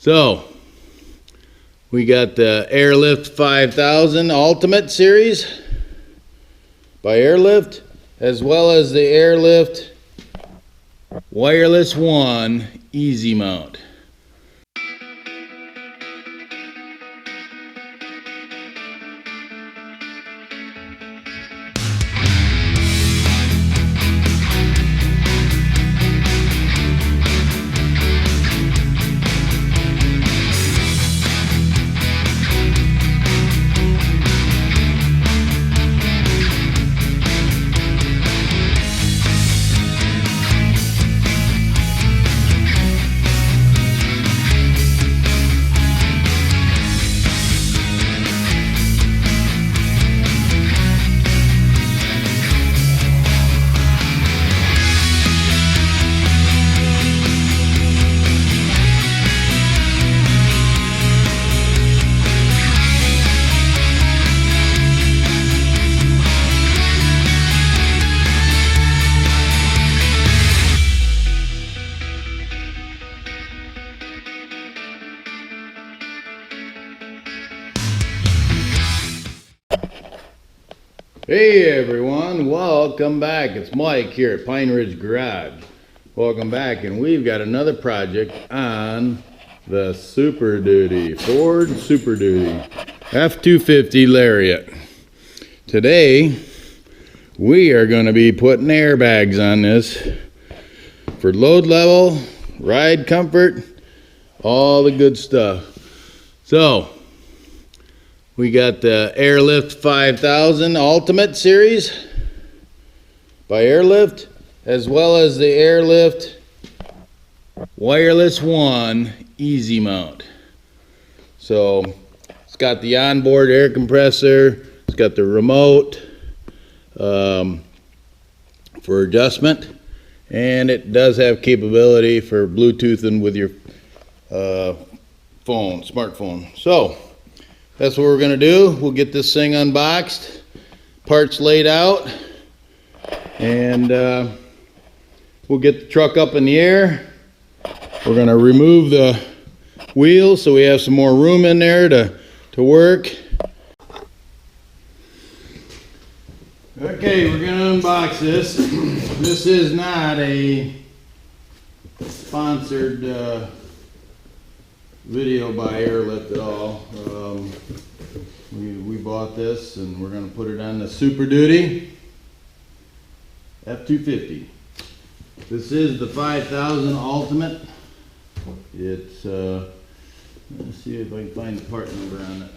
So we got the Airlift 5000 Ultimate Series by Airlift, as well as the Airlift Wireless 1 Easy Mount. Hey everyone, welcome back. It's Mike here at Pine Ridge Garage. Welcome back, and we've got another project on the Super Duty, FORD Super Duty F250 Lariat. Today we are going to be putting airbags on this for load level, ride comfort, all the good stuff. So we got the Airlift 5000 Ultimate Series by Airlift, as well as the Airlift Wireless 1 Easy Mount. So it's got the onboard air compressor, it's got the remote for adjustment, and it does have capability for Bluetoothing with your smartphone. So that's what we're going to do. We'll get this thing unboxed, parts laid out, and we'll get the truck up in the air. We're going to remove the wheels so we have some more room in there to work. Okay, we're going to unbox this. This is not a sponsored video by Airlift at all. We bought this and we're going to put it on the Super Duty F250. This is the 5000 Ultimate. It's let's see if I can find the part number on it.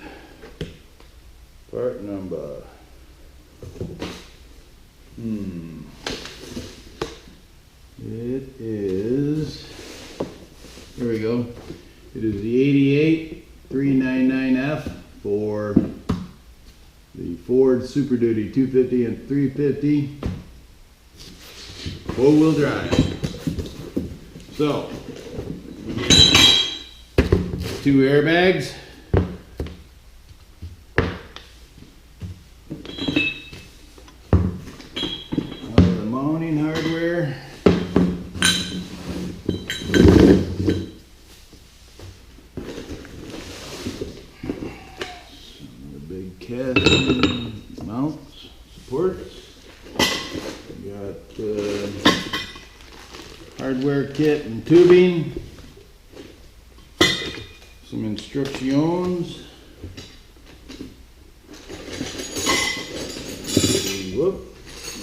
Part number. It is, there we go. It is the 88399F for the FORD Super Duty 250 and 350 four-wheel drive. So, we get 2 airbags. All the mounting hardware. Casting mounts, supports. We got hardware kit and tubing. Some instructions. Whoop.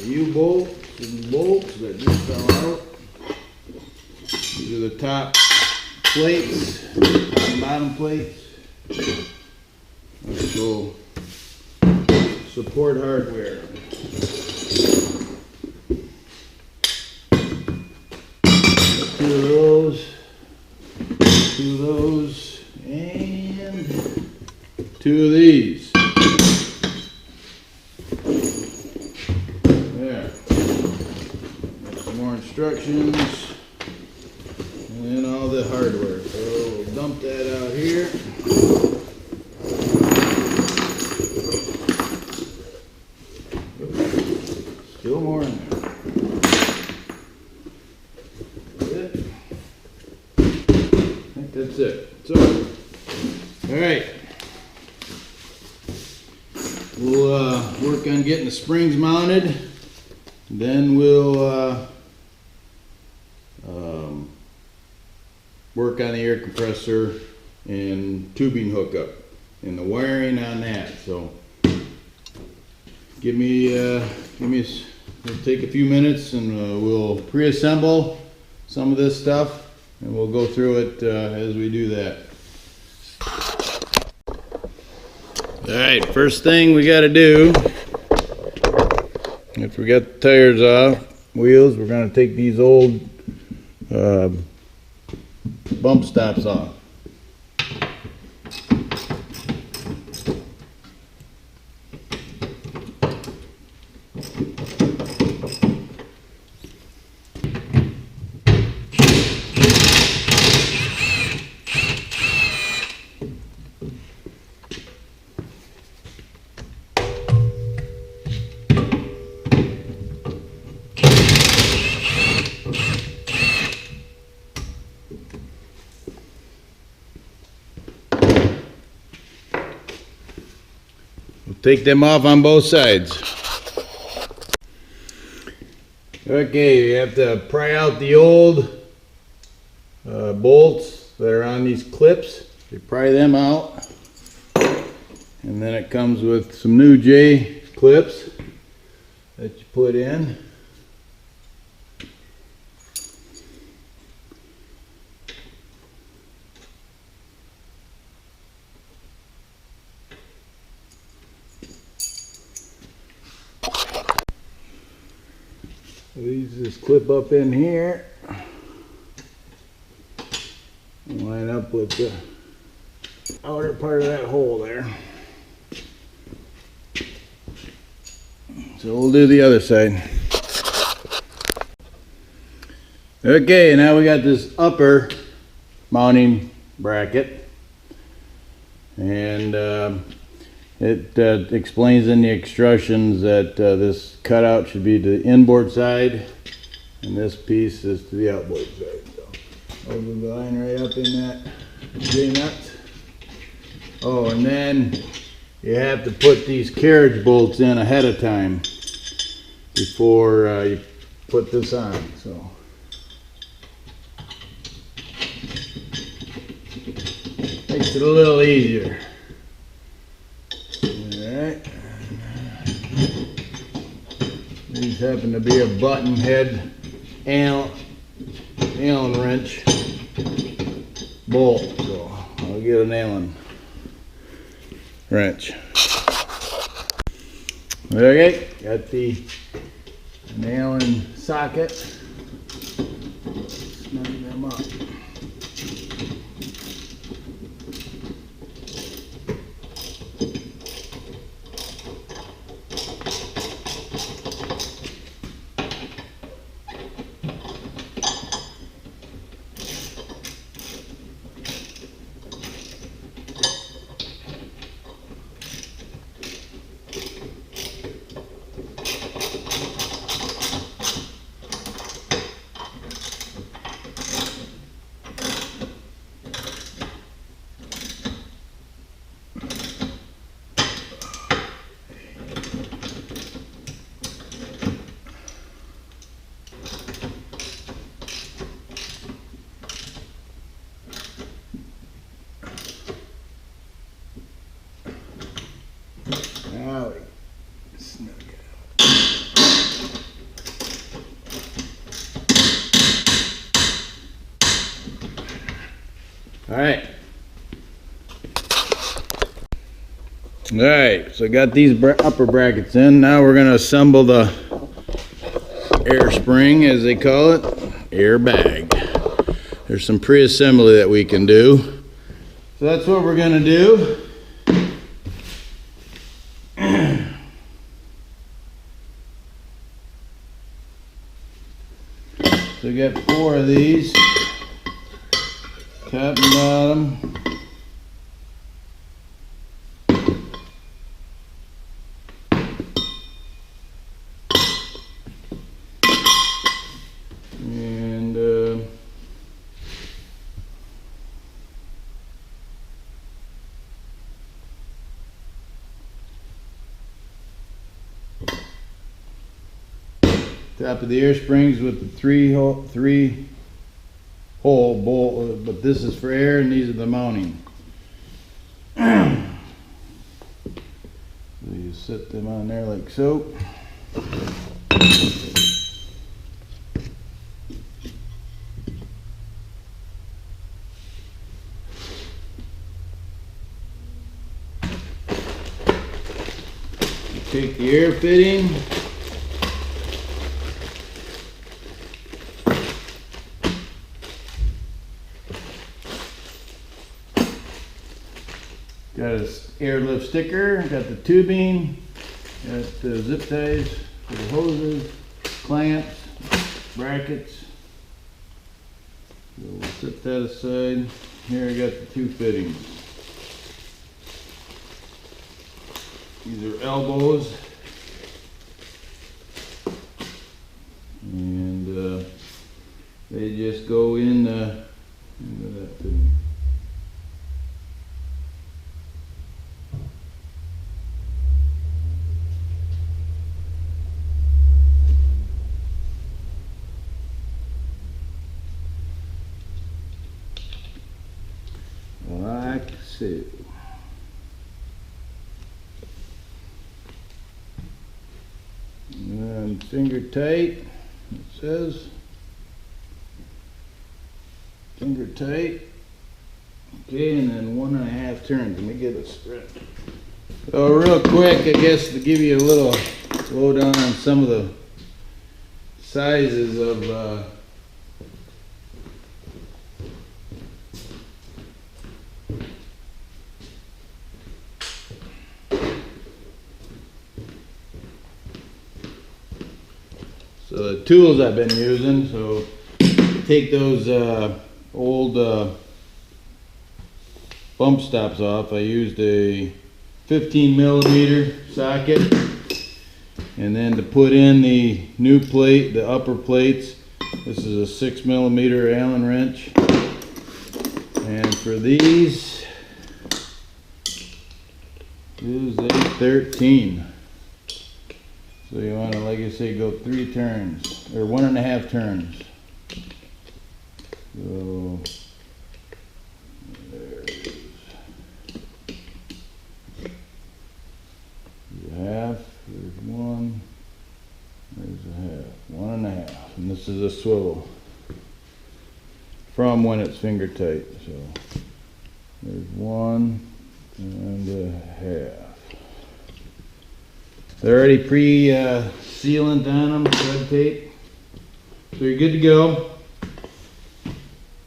The U-bolts and bolts that just fell out. These are the top plates, top and bottom plates. Let's go. Support hardware. 2 of those, 2 of those, and 2 of these. There. Got some more instructions, and then all the hardware. So we'll dump that out here. Still more in there. That's that's it. So, all right. We'll work on getting the springs mounted. Then we'll work on the air compressor and tubing hookup and the wiring on that. So it'll take a few minutes, and we'll pre-assemble some of this stuff, and we'll go through it as we do that. All right, first thing we got to do, if we got the tires off, wheels, we're going to take these old bump stops off. Take them off on both sides. Okay, you have to pry out the old bolts that are on these clips. You pry them out, and then it comes with some new J clips that you put in. These just clip up in here and line up with the outer part of that hole there. So we'll do the other side. Okay, now we got this upper mounting bracket, and it explains in the instructions that this cutout should be to the inboard side, and this piece is to the outboard side. So I'll go line right up in that J-nut. Oh, and then you have to put these carriage bolts in ahead of time before you put this on. So makes it a little easier. These happen to be a button head Allen wrench bolt, so I'll get an Allen wrench. Okay, got an Allen socket. Snug them up. Now we snug it out. All right. All right, so got these upper brackets in. Now we're going to assemble the air spring, as they call it, air bag. There's some pre-assembly that we can do. So that's what we're going to do. So we got 4 of these, top and bottom. And Top of the air springs with the three hole bolt, but this is for air and these are the mounting. So you set them on there like so. Take the air fitting, got a airlift sticker, got the tubing, got the zip ties for the hoses, clamps, brackets. So we'll set that aside. Here I got the two fittings. These are elbows, and they just go in into that thing. Like so. And finger tight, it says. Finger tight. Okay, and then 1.5 turns. Let me get it straight. So real quick, I guess to give you a little lowdown on some of the sizes of so the tools I've been using. So take those old bump stops off. I used a 15mm socket, and then to put in the new plate, the upper plates, this is a 6mm Allen wrench, and for these is a 13. So you want to, like I say, go 3 turns, or 1.5 turns. So there it is. There's a half, there's one, there's a half, 1.5. And this is a swivel from when it's finger tight. So there's 1 and a half. They're already pre-sealant on them, thread tape. So you're good to go.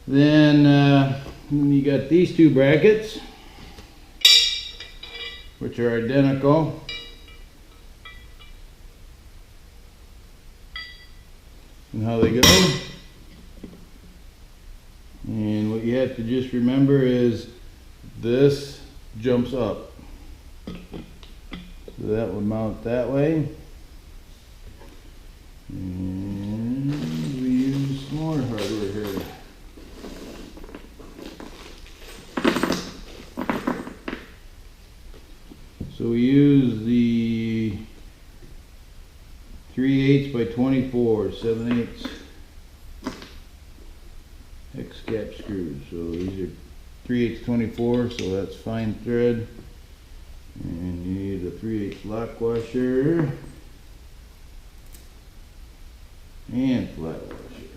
Then you got these 2 brackets, which are identical. And how they go. And what you have to just remember is this jumps up. So that would mount that way. And we use some more hardware here. So we use the 3/8 by 24, 7/8 hex cap screws. So these are 3/8 24, so that's fine thread. And you need a 3/8 lock washer and flat washer.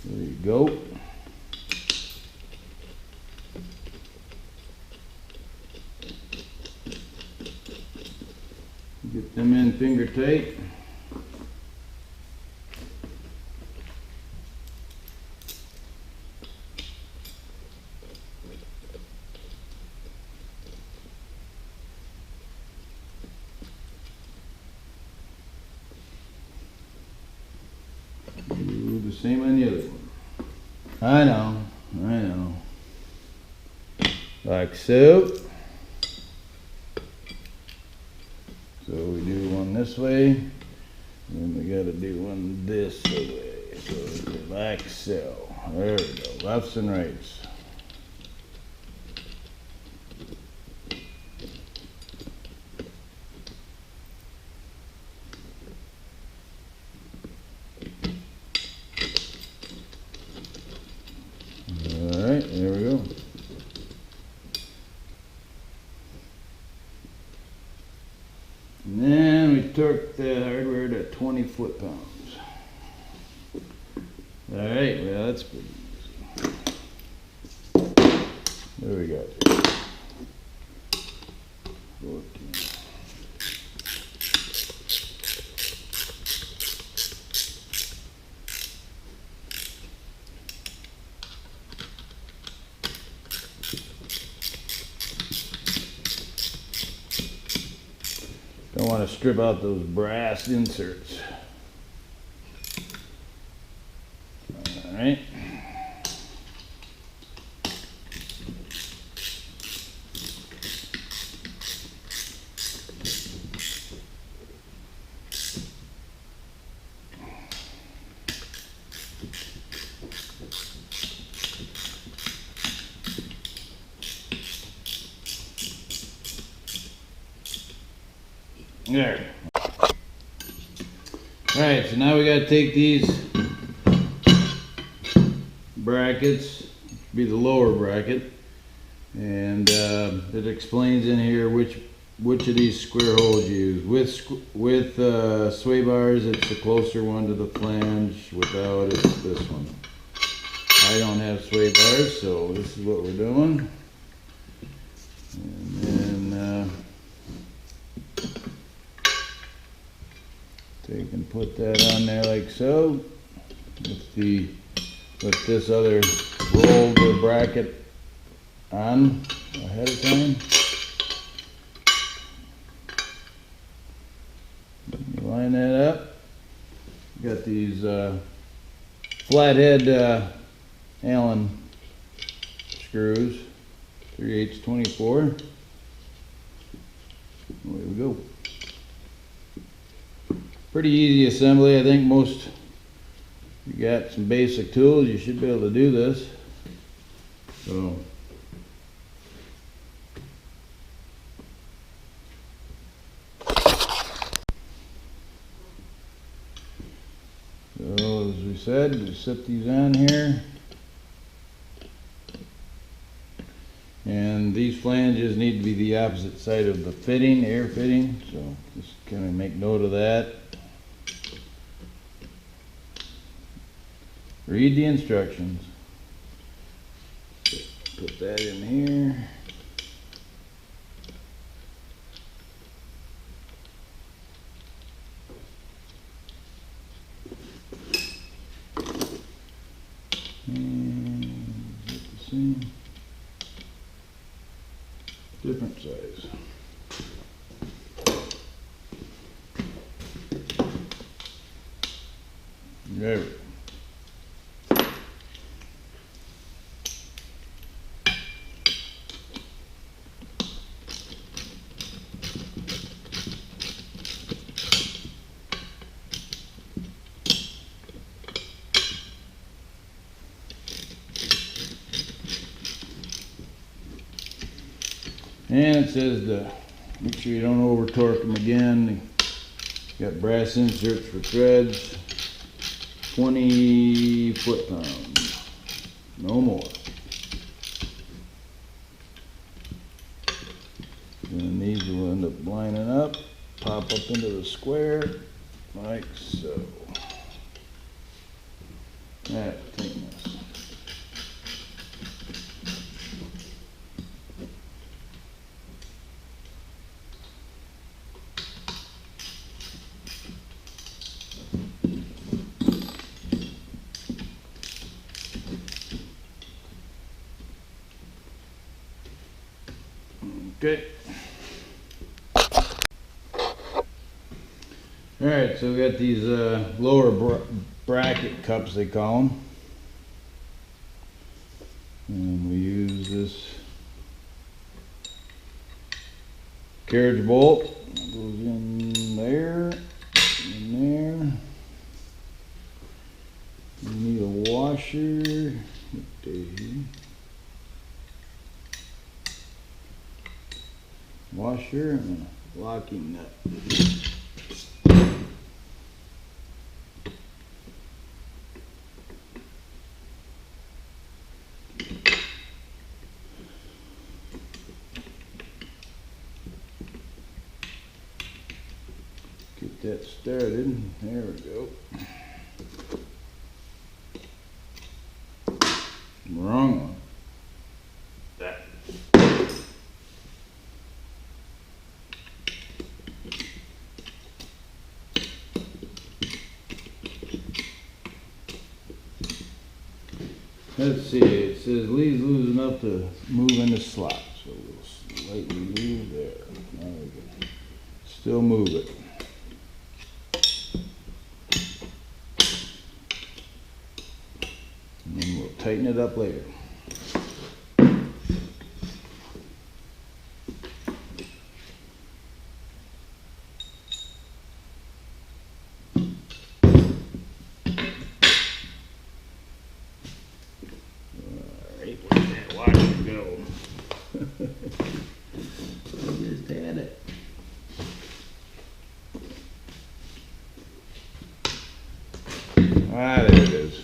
There you go. Get them in finger tight. Do the same on the other one. I know. Like so. So we do one this way, and then we got to do one this way. So like so. There we go. Lefts and rights. foot-pounds. All right, well, that's pretty easy. What do we got here? 14. Don't want to strip out those brass inserts. All right. There. Alright, so now we got to take these brackets, be the lower bracket, and it explains in here which of these square holes you use. With sway bars, it's the closer one to the flange. Without, it's this one. I don't have sway bars, so this is what we're doing. And then take and put that on there like so, with this other rolled bracket on ahead of time. Line that up. Got these flathead Allen screws, 3/8 24. Away we go. Pretty easy assembly. I think most, you got some basic tools, you should be able to do this. So as we said, we set these on here. And these flanges need to be the opposite side of the fitting, air fitting, so just kind of make note of that. Read the instructions. Put that in here. And is it the same? Different size. There we go. And it says to make sure you don't over torque them again. Got brass inserts for threads, 20 foot-pounds, no more. And these will end up lining up, pop up into the square, like so. That thickness. Okay. Alright, so we got these lower bracket cups, they call them. And we use this carriage bolt. It goes in there, in there. You need a washer. Washer and a locking nut. Get that started. There we go. Wrong one. That. Let's see, it says leaves loose enough to move in the slot. So we'll slightly move there. Now we can still move it. And then we'll tighten it up later. Ah, there it is.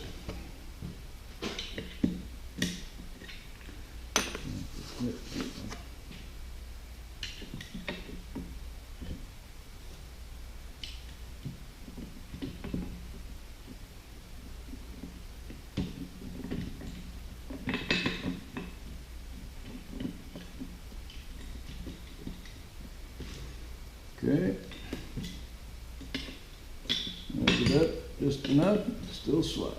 Okay. Snug it up just enough, still slide.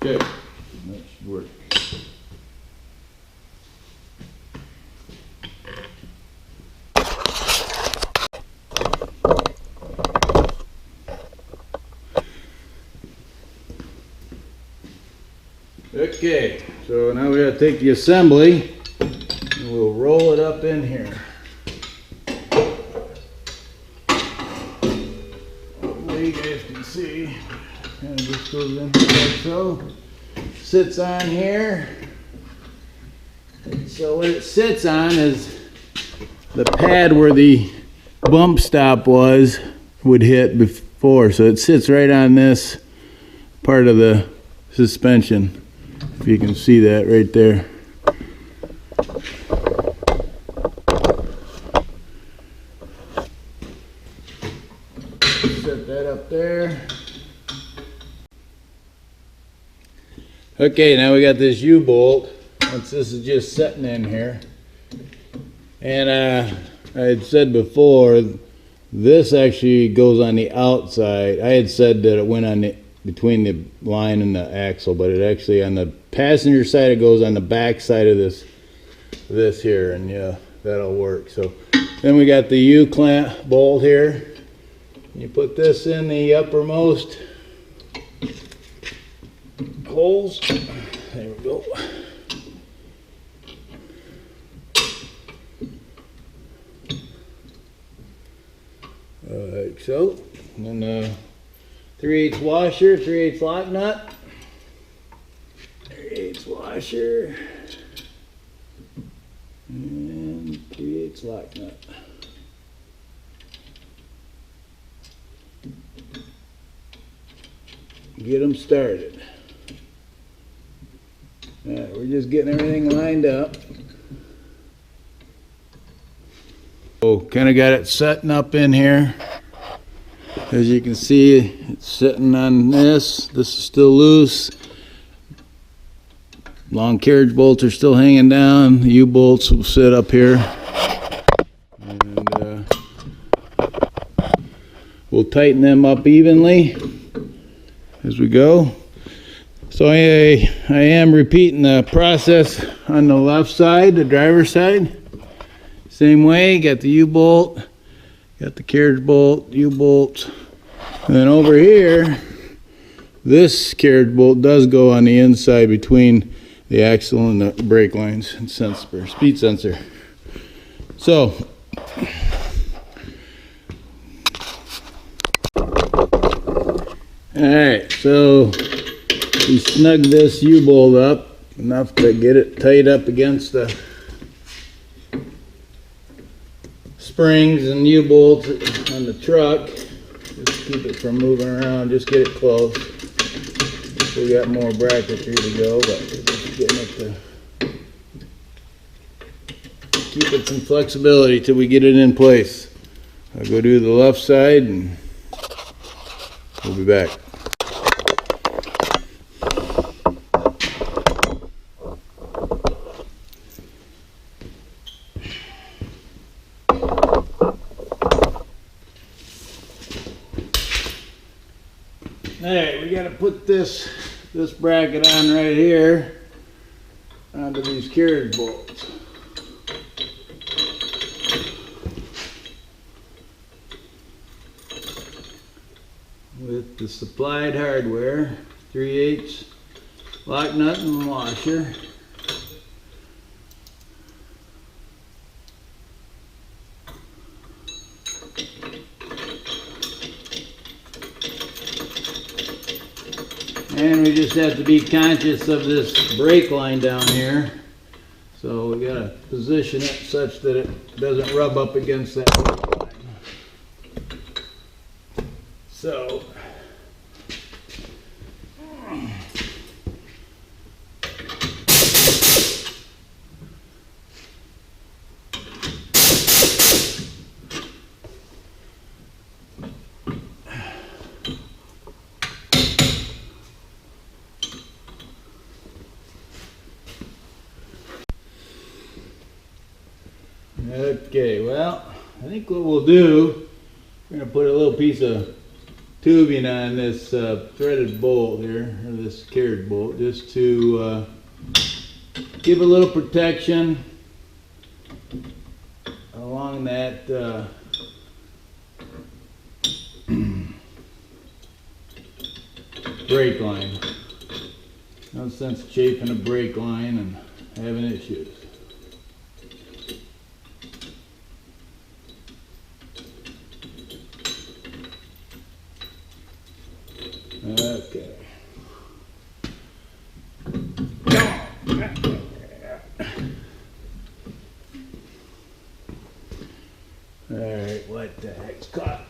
Okay, that should work. Okay, so now we gotta take the assembly and we'll roll it up in here. Hopefully you guys can see. Kind of just goes in like so. Sits on here. So what it sits on is the pad where the bump stop would hit before. So it sits right on this part of the suspension. If you can see that right there. Set that up there. Okay, now we got this U-bolt. Once this is just sitting in here. And I had said before, this actually goes on the outside. I had said that it went on the between the line and the axle, but it actually on the passenger side it goes on the back side of this here, and yeah, that'll work. So then we got the U-clamp bolt here. You put this in the uppermost holes. There we go. Like so. And then 3/8 washer, 3/8 lock nut, 3/8 washer, and 3/8 lock nut. Get them started. Alright, we're just getting everything lined up. So kind of got it setting up in here. As you can see, it's sitting on this. This is still loose. Long carriage bolts are still hanging down. The U-bolts will sit up here. And we'll tighten them up evenly as we go. So I am repeating the process on the left side, the driver's side. Same way, got the U-bolt. Got the carriage bolt, U-bolt, and then over here, this carriage bolt does go on the inside between the axle and the brake lines and sensor, speed sensor. So, alright, so we snug this U-bolt up enough to get it tight up against the springs and U-bolts on the truck. Just keep it from moving around, just get it close. We got more brackets here to go, but we're just getting it to keep it some flexibility till we get it in place. I'll go do the left side and we'll be back. Alright, we gotta put this bracket on right here onto these carriage bolts. With the supplied hardware, 3/8 lock nut and washer. And we just have to be conscious of this brake line down here. So we gotta position it such that it doesn't rub up against that brake line. So okay, well, I think what we'll do, we're going to put a little piece of tubing on this threaded bolt here, or this carriage bolt, just to give a little protection along that brake line. No sense chafing a brake line and having issues. Okay. Alright, what the heck's caught?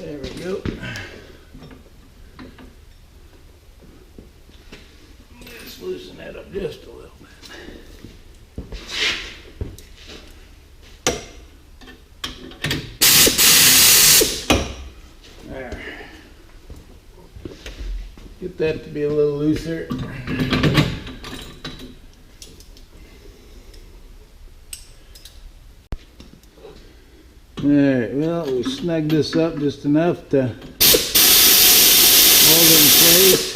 There we go. Just loosen that up just a little bit. There. Get that to be a little looser. Alright, well, we snug this up just enough to hold it in place.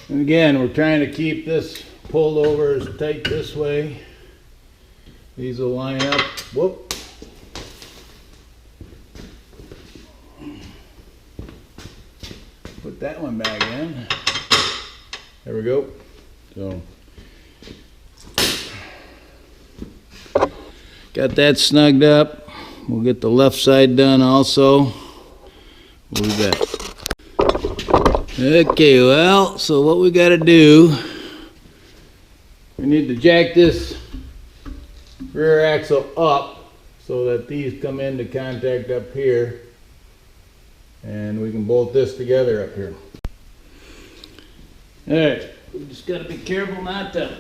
And again, we're trying to keep this pulled over as tight this way. These will line up. Whoop. Put that one back in. There we go. So, got that snugged up. We'll get the left side done also. We'll be back. Okay, well, so what we got to do, we need to jack this rear axle up so that these come into contact up here, and we can bolt this together up here. Alright, we just got to be careful not to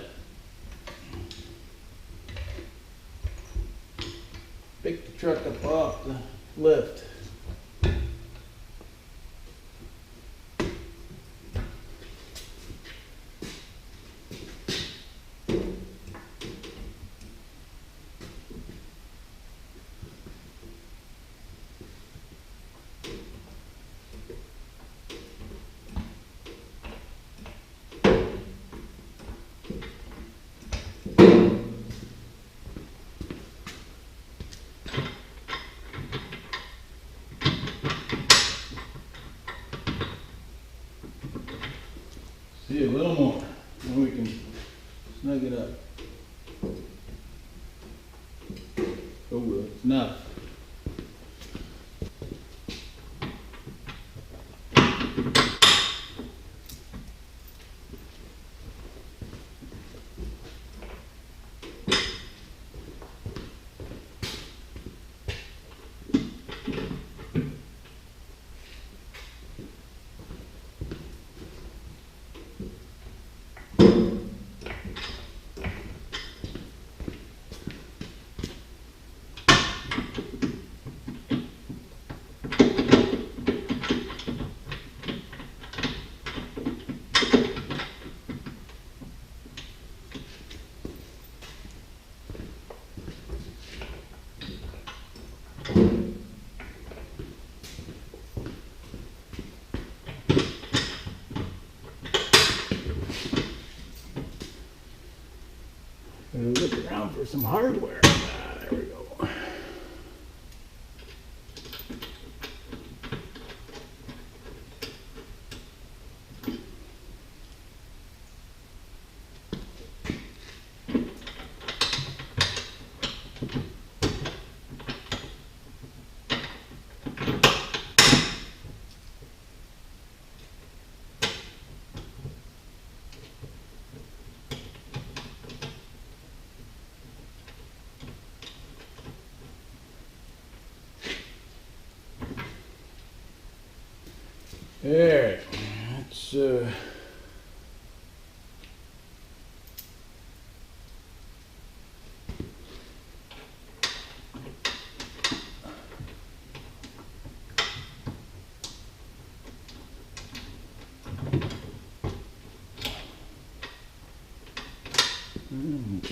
pick the truck up off the lift. a little more, then we can snug it up. Oh, it's enough. Look around for some hardware. There we go. There, let's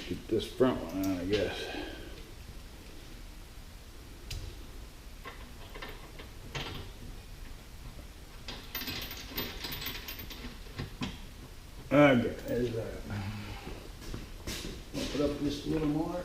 get this front one out, I guess. Okay, there's that. Put up just a little more.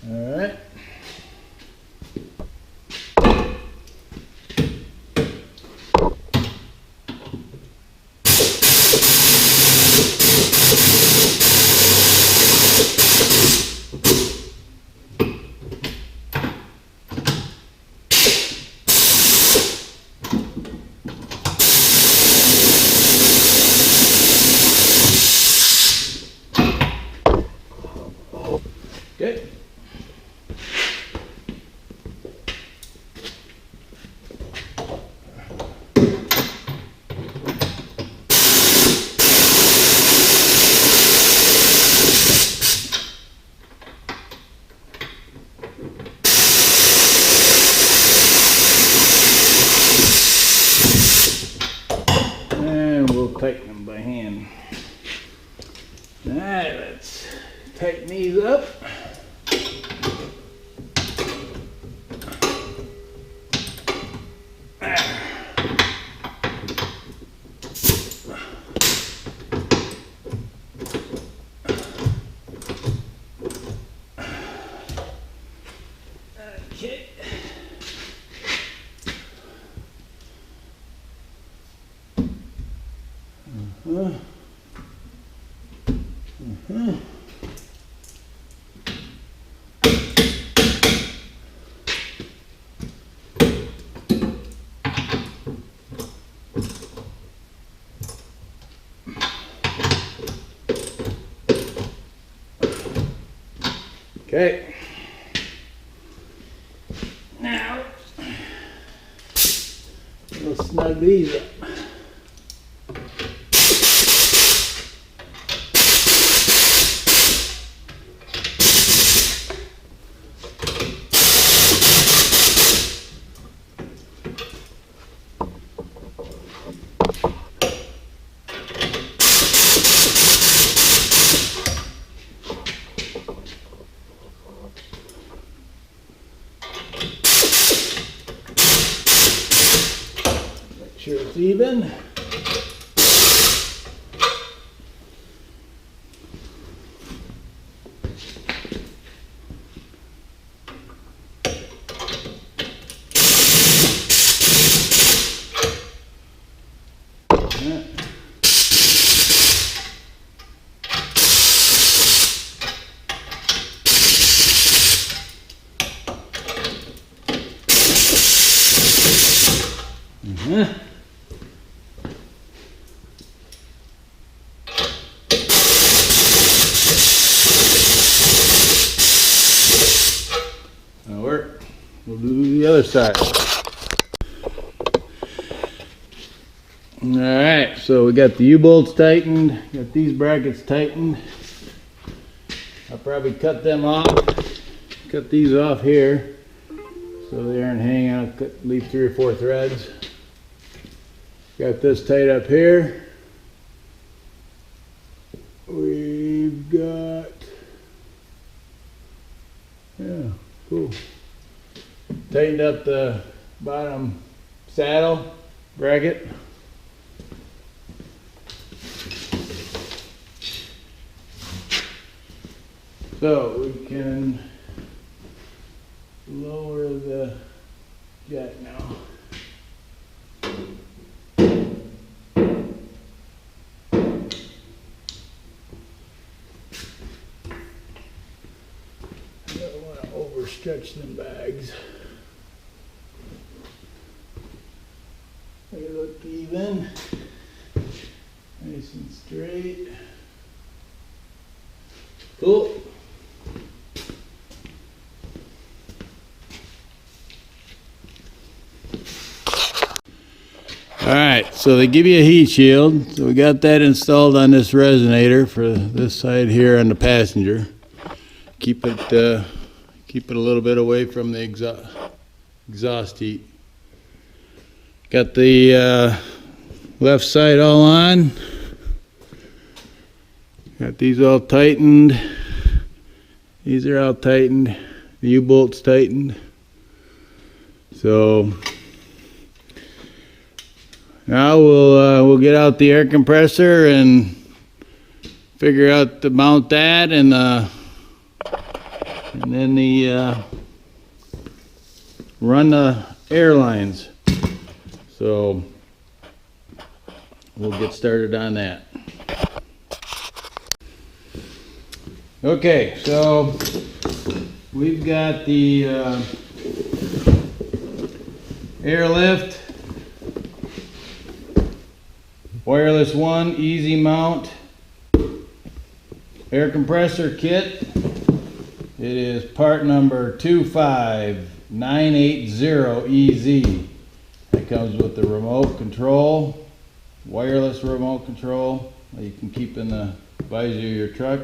All right. Okay. And we'll tighten them by hand. All right, let's tighten these up. Okay. Okay. Now we'll snug these up. it's even. That'll work. We'll do the other side. Alright, so we got the U-bolts tightened, got these brackets tightened. I'll probably cut them off, cut these off here so they aren't hanging out, leave 3 or 4 threads. Got this tight up here. We've got, yeah, cool. Tightened up the bottom saddle bracket. So we can lower the jack now. I don't want to overstretch them bags. They look even, nice and straight. Cool. Alright, so they give you a heat shield. So we got that installed on this resonator for this side here on the passenger. Keep it a little bit away from the exhaust heat. Got the left side all on. Got these all tightened. These are all tightened. The U-bolt's tightened. So now we'll get out the air compressor and figure out to mount that, and then run the air lines. So we'll get started on that. Okay, so we've got the airlift wireless 1 easy mount air compressor kit. It is part number 25980EZ. It comes with the remote control, wireless remote control that you can keep in the visor of your truck.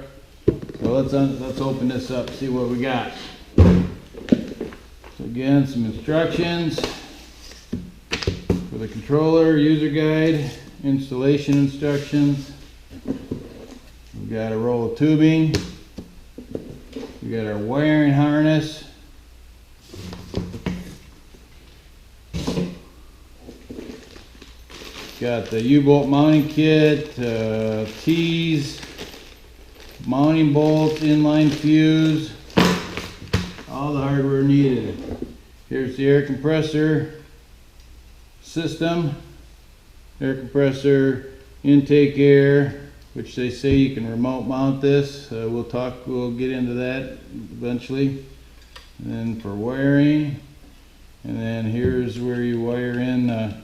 So let's open this up, see what we got. So again, some instructions for the controller, user guide, installation instructions. We've got a roll of tubing. We got our wiring harness. Got the U-bolt mounting kit, tees, mounting bolts, inline fuse, all the hardware needed. Here's the air compressor system. Air compressor, intake air, which they say you can remote mount this. We'll get into that eventually. And then for wiring, and then here's where you wire in the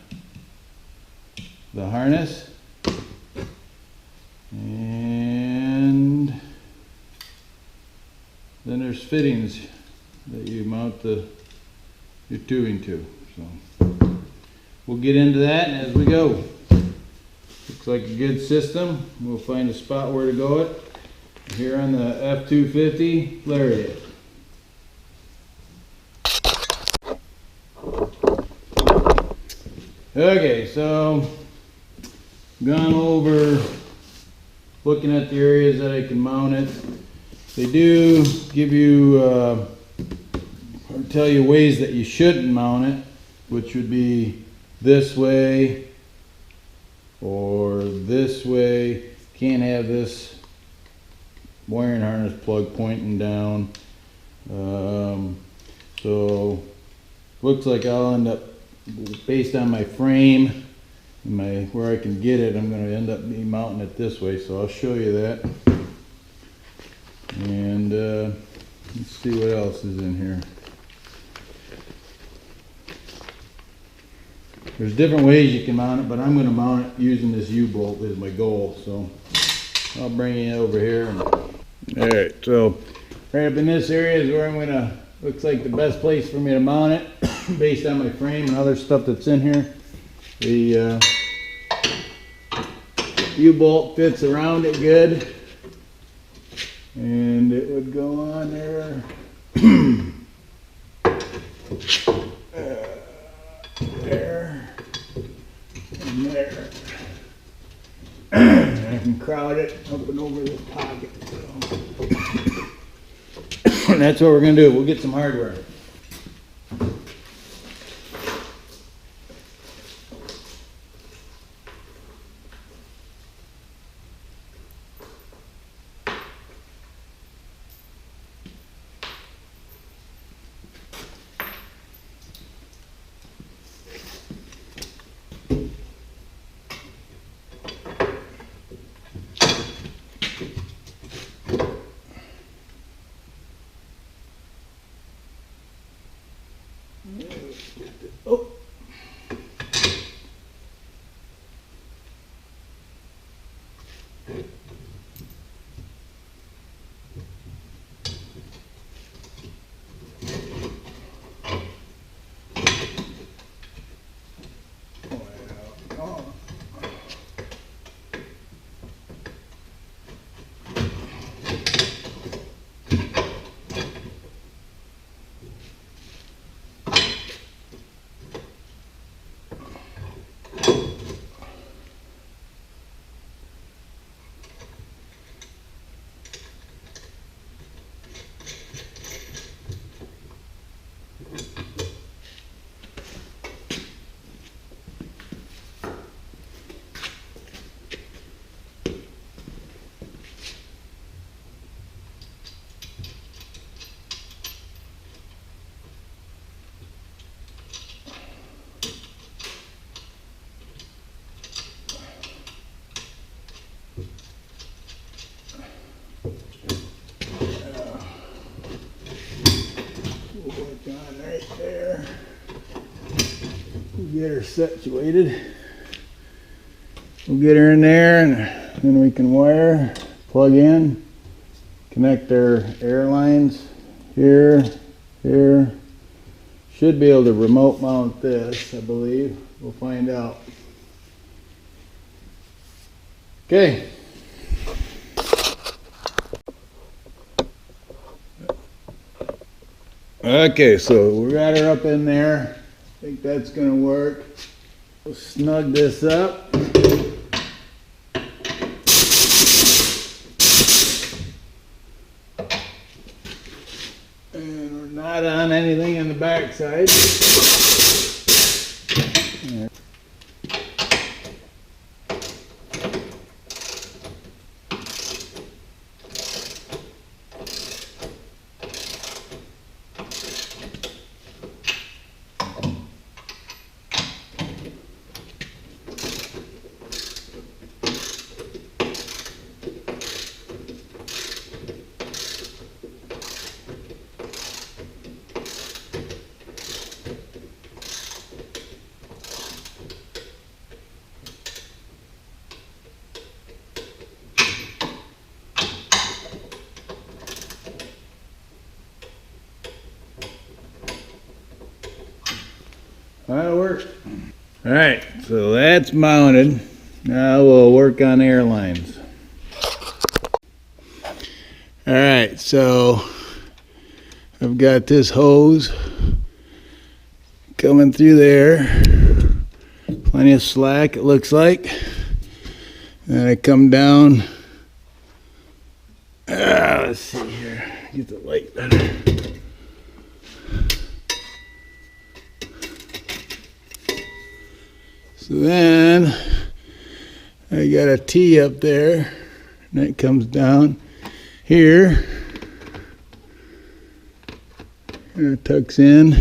harness. And then there's fittings that you mount your tubing to. So we'll get into that as we go. Looks like a good system. We'll find a spot where to go it here on the F250 Lariat. Okay, so gone over looking at the areas that I can mount it. They do give you or tell you ways that you shouldn't mount it, which would be this way, or this way. Can't have this wiring harness plug pointing down. So looks like I'll end up, based on my frame and where I can get it, I'm going to end up mounting it this way. So I'll show you that. And let's see what else is in here. There's different ways you can mount it, but I'm going to mount it using this U-bolt as my goal. So I'll bring it over here. Alright, so right up in this area is where I'm going to, looks like the best place for me to mount it based on my frame and other stuff that's in here. The U-bolt fits around it good, and it would go on there. There and there. I can crowd it up and over this pocket. So. And that's what we're going to do. We'll get some hardware. Oh. Get her situated. We'll get her in there, and then we can wire, plug in, connect our air lines here, here. Should be able to remote mount this, I believe. We'll find out. Okay. Okay, so we got her up in there. I think that's going to work. We'll snug this up. And we're not on anything on the back side. That'll work. All right, so that's mounted. Now we'll work on airlines. All right, so I've got this hose coming through there. Plenty of slack, it looks like. And I come down. Let's see here. Get the light better. So then I got a T up there, and it comes down here, and it tucks in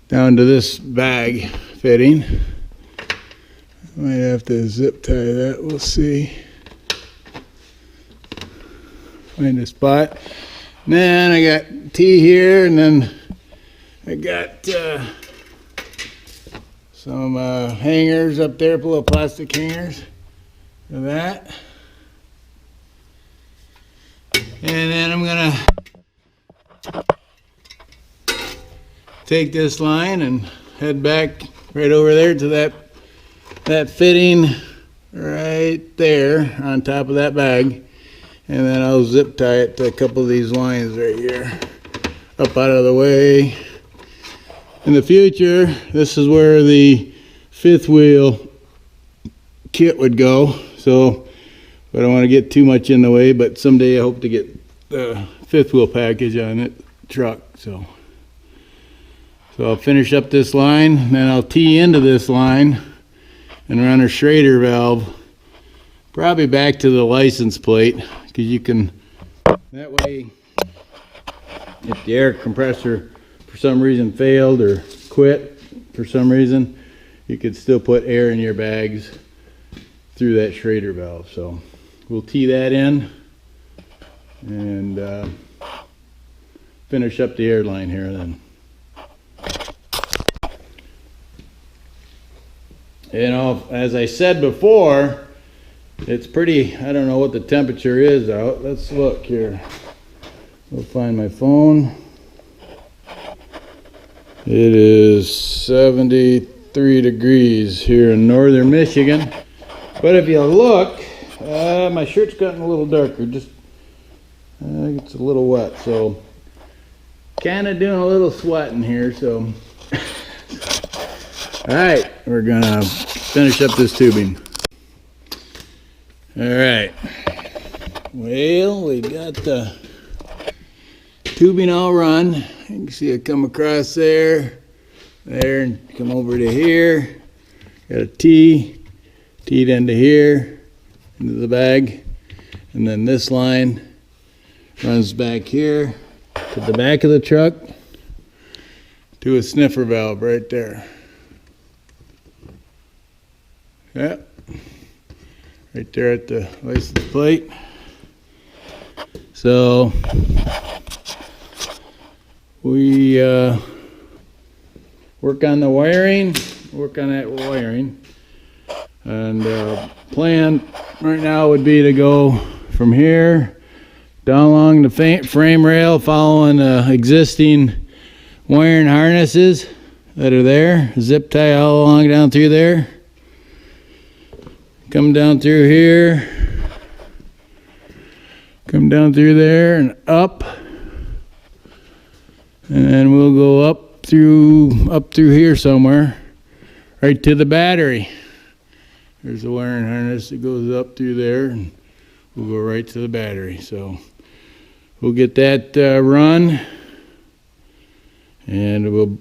down to this bag fitting. Might have to zip tie that, we'll see. Find a spot. And then I got T here, and then I got some hangers up there, little plastic hangers for that. And then I'm gonna take this line and head back right over there to that fitting right there on top of that bag. And then I'll zip tie it to a couple of these lines right here, up out of the way. In the future, this is where the fifth wheel kit would go. So I don't want to get too much in the way, but someday I hope to get the fifth wheel package on it truck. So I'll finish up this line, then I'll tee into this line and run a Schrader valve probably back to the license plate, because you can, that way, if the air compressor for some reason failed or quit for some reason, you could still put air in your bags through that Schrader valve. So we'll tee that in and finish up the air line here then. You know, as I said before, it's pretty, I don't know what the temperature is out. Let's look here. We'll find my phone. It is 73 degrees here in northern Michigan. But if you look, my shirt's gotten a little darker. Just, it's a little wet. So, kind of doing a little sweating here. So, alright, we're going to finish up this tubing. Alright, well, we got the tubing all run. You can see it come across there, and come over to here. Got a T, teed into here, into the bag. And then this line runs back here to the back of the truck to a sniffer valve right there. Yep. Right there at the license plate. So we work on the wiring, and plan right now would be to go from here down along the frame rail, following the existing wiring harnesses that are there, zip tie all along down through there. Come down through here, come down through there and up, and then we'll go up through here somewhere, right to the battery. There's a wiring harness that goes up through there, and we'll go right to the battery. So we'll get that run, and we'll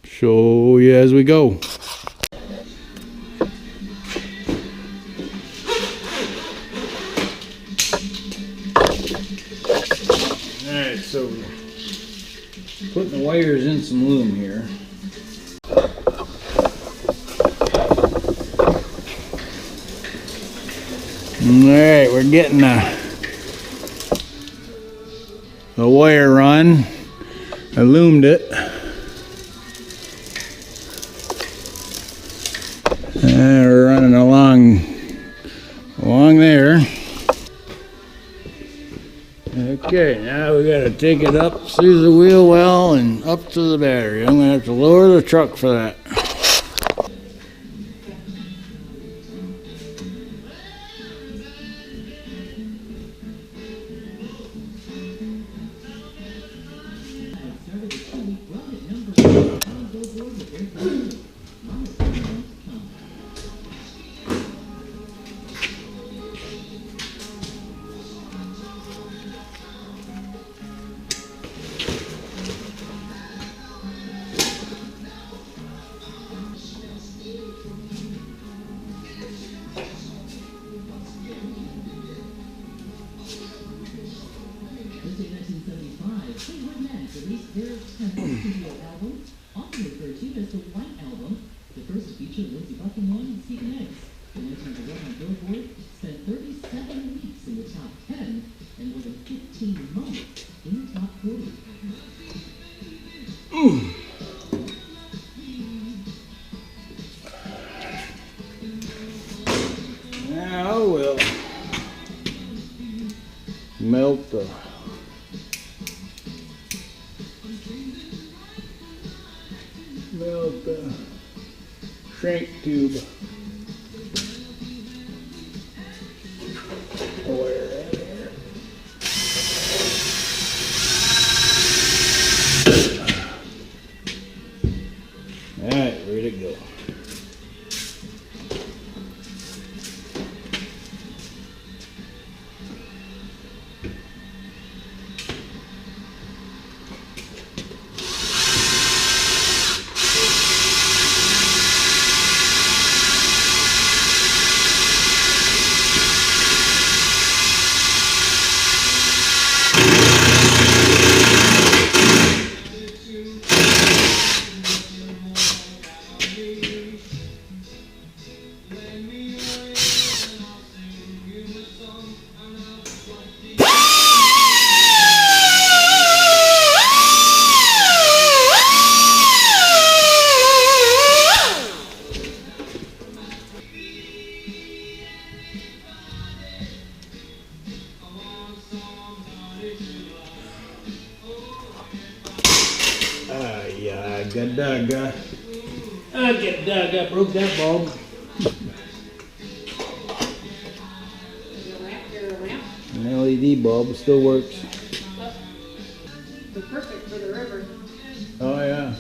show you as we go. So, putting the wires in some loom here. Alright, we're getting the wire run. I loomed it. And we're running along there. Okay, now we gotta take it up through the wheel well and up to the battery. I'm gonna have to lower the truck for that. Now we'll melt the shrink tube wire in here. Alright, ready to go. I get dug. I broke that bulb. An LED bulb still works. They're perfect for the river. Oh yeah.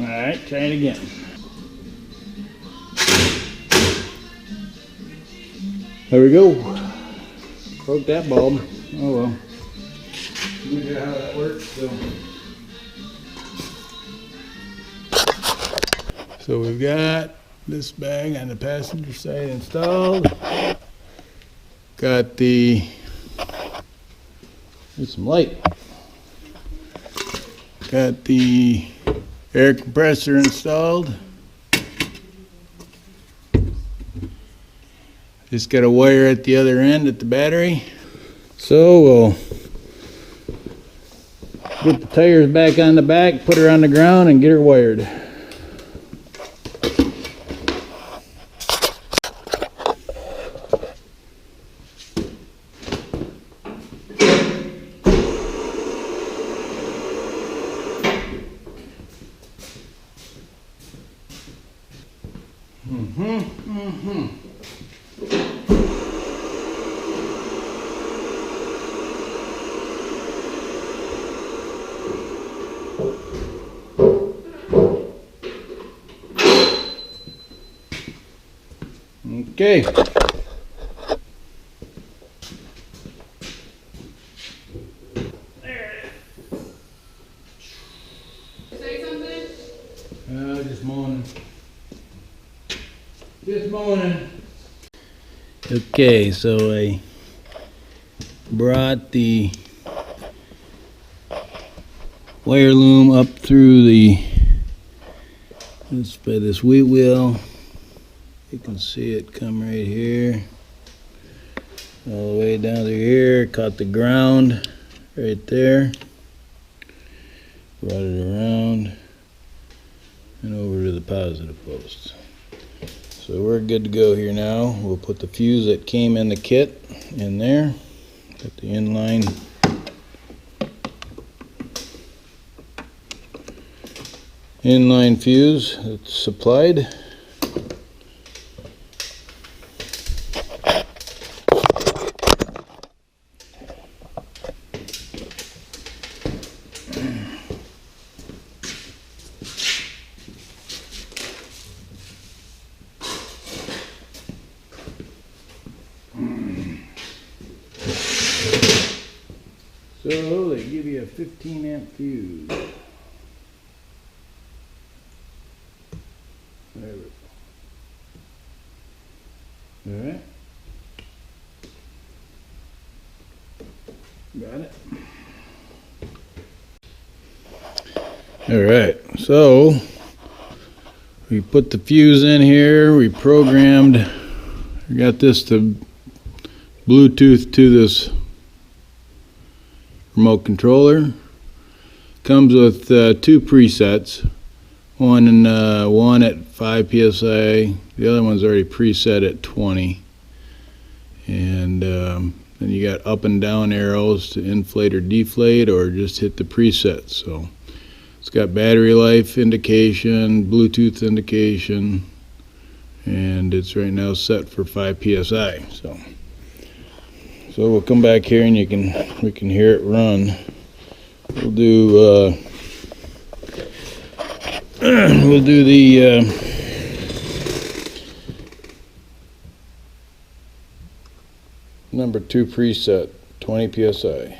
Alright, try it again. There we go. Broke that bulb. Oh well. You know how that works, so we've got this bag on the passenger side installed. Got there's some light. Got the air compressor installed. Just got a wire at the other end at the battery. So we'll get the tires back on the back, put her on the ground, and get her wired. Okay. Say something? Just moaning. Just moaning. Okay, so I brought the wire loom up through this wheel wheel. You can see it come right here, all the way down to here, caught the ground right there, brought it around and over to the positive post. So we're good to go here now. We'll put the fuse that came in the kit in there, got the inline fuse that's supplied. So they give you a 15 amp fuse. There we go. Alright. Got it. All right, so we put the fuse in here. We programmed. We got this to Bluetooth to this remote controller. Comes with 2 presets. One at 5 psi. The other one's already preset at 20. And then you got up and down arrows to inflate or deflate, or just hit the preset. So it's got battery life indication, Bluetooth indication, and it's right now set for 5 psi. So we'll come back here and we can hear it run. We'll do the number 2 preset, 20 psi.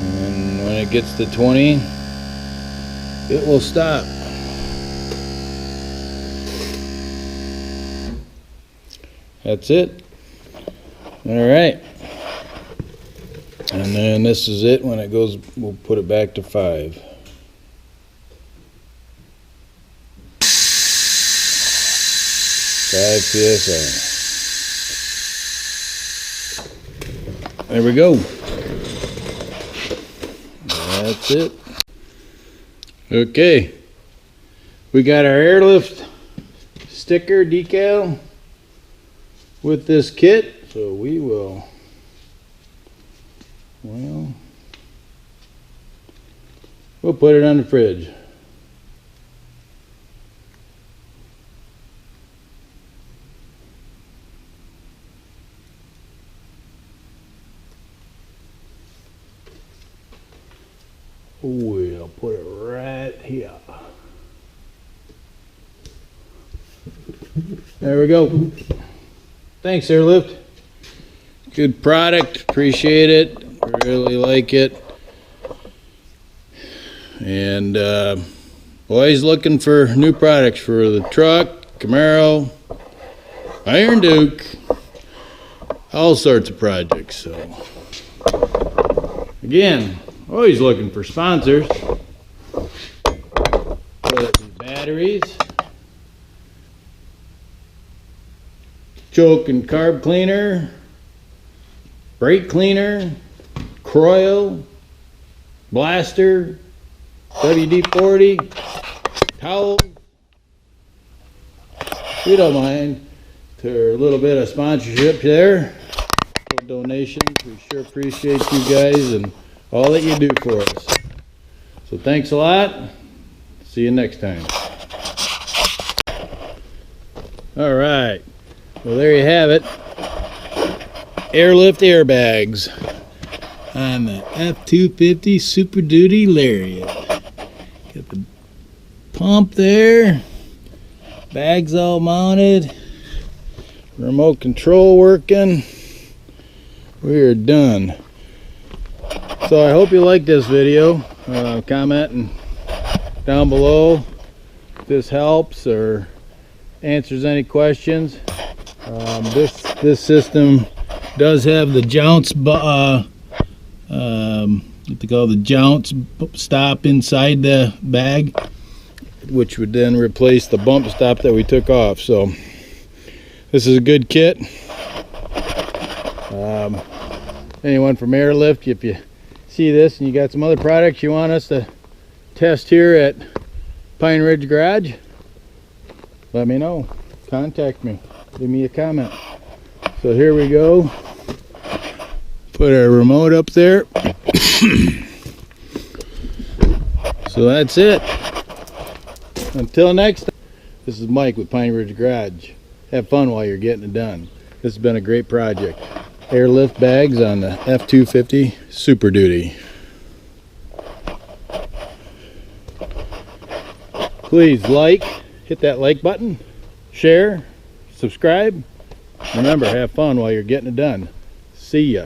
And when it gets to 20, it will stop. That's it. All right. And then this is it. When it goes, we'll put it back to 5. PSI. There we go. That's it. Okay. We got our airlift sticker decal with this kit, so we will, well, we'll put it on the fridge. We'll put it right here. There we go. Thanks, Airlift. Good product. Appreciate it. Really like it. And always looking for new products for the truck, Camaro, Iron Duke, all sorts of projects. So, again, always looking for sponsors. Whether it be batteries, choke and carb cleaner, brake cleaner, Croyle, blaster, WD-40, towels. We don't mind to a little bit of sponsorship there, donations. We sure appreciate you guys and all that you do for us. So thanks a lot. See you next time. All right. Well, there you have it. Airlift airbags on the F250 Super Duty Lariat. Got the pump there. Bags all mounted. Remote control working. We are done. So I hope you like this video. Comment down below if this helps or answers any questions. This system does have the jounce, what they call the jounce stop inside the bag, which would then replace the bump stop that we took off. So this is a good kit. Anyone from Airlift, if you see this and you got some other products you want us to test here at Pine Ridge Garage, let me know. Contact me. Leave me a comment. So here we go. Put our remote up there. So that's it. Until next time, this is Mike with Pine Ridge Garage. Have fun while you're getting it done. This has been a great project. Airlift bags on the F250 Super Duty. Please hit that like button, share, subscribe. Remember, have fun while you're getting it done. See ya.